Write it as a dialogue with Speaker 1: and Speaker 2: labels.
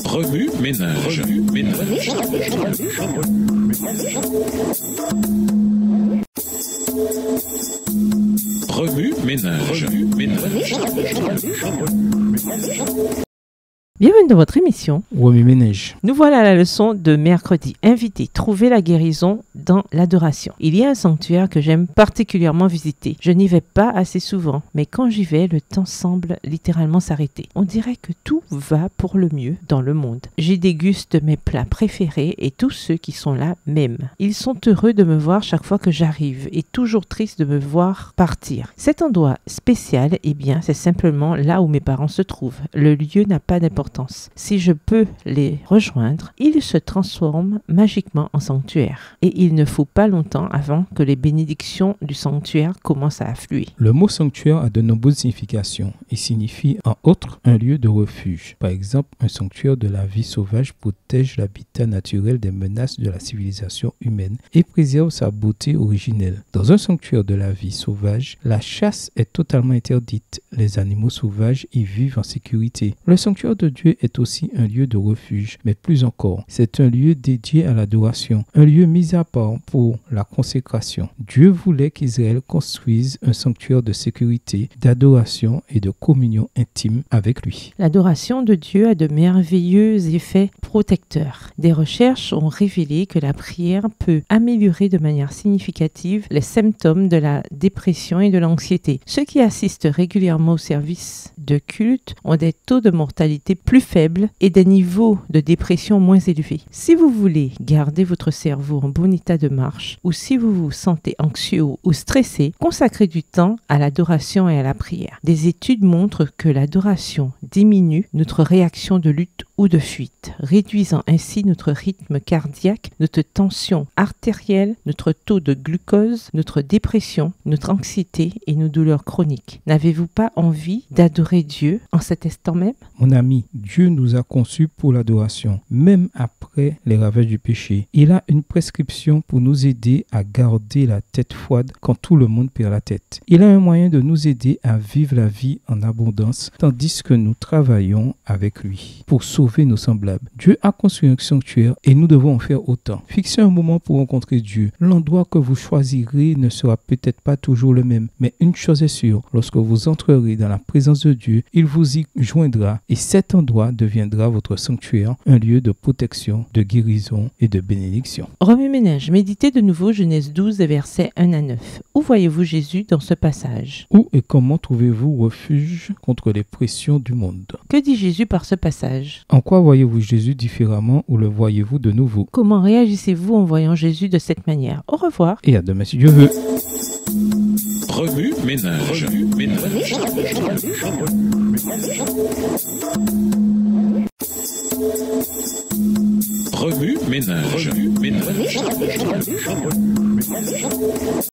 Speaker 1: Remue ménage. Remue ménage.
Speaker 2: Bienvenue dans votre émission.
Speaker 3: Remue ménage.
Speaker 2: Nous voilà à la leçon de mercredi. Invité, trouver la guérison dans l'adoration. Il y a un sanctuaire que j'aime particulièrement visiter. Je n'y vais pas assez souvent, mais quand j'y vais, le temps semble littéralement s'arrêter. On dirait que tout va pour le mieux dans le monde. J'y déguste mes plats préférés et tous ceux qui sont là m'aiment. Ils sont heureux de me voir chaque fois que j'arrive et toujours tristes de me voir partir. Cet endroit spécial, eh bien, c'est simplement là où mes parents se trouvent. Le lieu n'a pas d'importance. Si je peux les rejoindre, ils se transforment magiquement en sanctuaire. Et il ne faut pas longtemps avant que les bénédictions du sanctuaire commencent à affluer.
Speaker 3: Le mot sanctuaire a de nombreuses significations et signifie en outre un lieu de refuge. Par exemple, un sanctuaire de la vie sauvage protège l'habitat naturel des menaces de la civilisation humaine et préserve sa beauté originelle. Dans un sanctuaire de la vie sauvage, la chasse est totalement interdite. Les animaux sauvages y vivent en sécurité. Le sanctuaire de Dieu est aussi un lieu de refuge, mais plus encore, c'est un lieu dédié à l'adoration, un lieu mis à part pour la consécration. Dieu voulait qu'Israël construise un sanctuaire de sécurité, d'adoration et de communion intime avec lui.
Speaker 2: L'adoration de Dieu a de merveilleux effets protecteurs. Des recherches ont révélé que la prière peut améliorer de manière significative les symptômes de la dépression et de l'anxiété. Ceux qui assistent régulièrement au service de culte ont des taux de mortalité plus faibles et des niveaux de dépression moins élevés. Si vous voulez garder votre cerveau en bon état de marche ou si vous vous sentez anxieux ou stressé, consacrez du temps à l'adoration et à la prière. Des études montrent que l'adoration diminue notre réaction de lutte ou de fuite, réduisant ainsi notre rythme cardiaque, notre tension artérielle, notre taux de glucose, notre dépression, notre anxiété et nos douleurs chroniques. N'avez-vous pas envie d'adorer Dieu en cet instant même?
Speaker 3: Mon ami, Dieu nous a conçus pour l'adoration, même après les ravages du péché. Il a une prescription pour nous aider à garder la tête froide quand tout le monde perd la tête. Il a un moyen de nous aider à vivre la vie en abondance, tandis que nous travaillons avec lui pour sauver nos semblables. Dieu a construit un sanctuaire et nous devons en faire autant. Fixez un moment pour rencontrer Dieu. L'endroit que vous choisirez ne sera peut-être pas toujours le même, mais une chose est sûre, lorsque vous entrerez dans la présence de Dieu, il vous y joindra et cet endroit deviendra votre sanctuaire, un lieu de protection, de guérison et de bénédiction.
Speaker 2: Remue ménage, méditez de nouveau Genèse 12, versets 1 à 9. Où voyez-vous Jésus dans ce passage?
Speaker 3: Où et comment trouvez-vous refuge contre les pressions du monde?
Speaker 2: Que dit Jésus par ce passage?
Speaker 3: En quoi voyez-vous Jésus différemment ou le voyez-vous de nouveau?
Speaker 2: Comment réagissez-vous en voyant Jésus de cette manière? Au revoir.
Speaker 3: Et à demain si Dieu veut.
Speaker 1: Remue ménage. Remue ménage.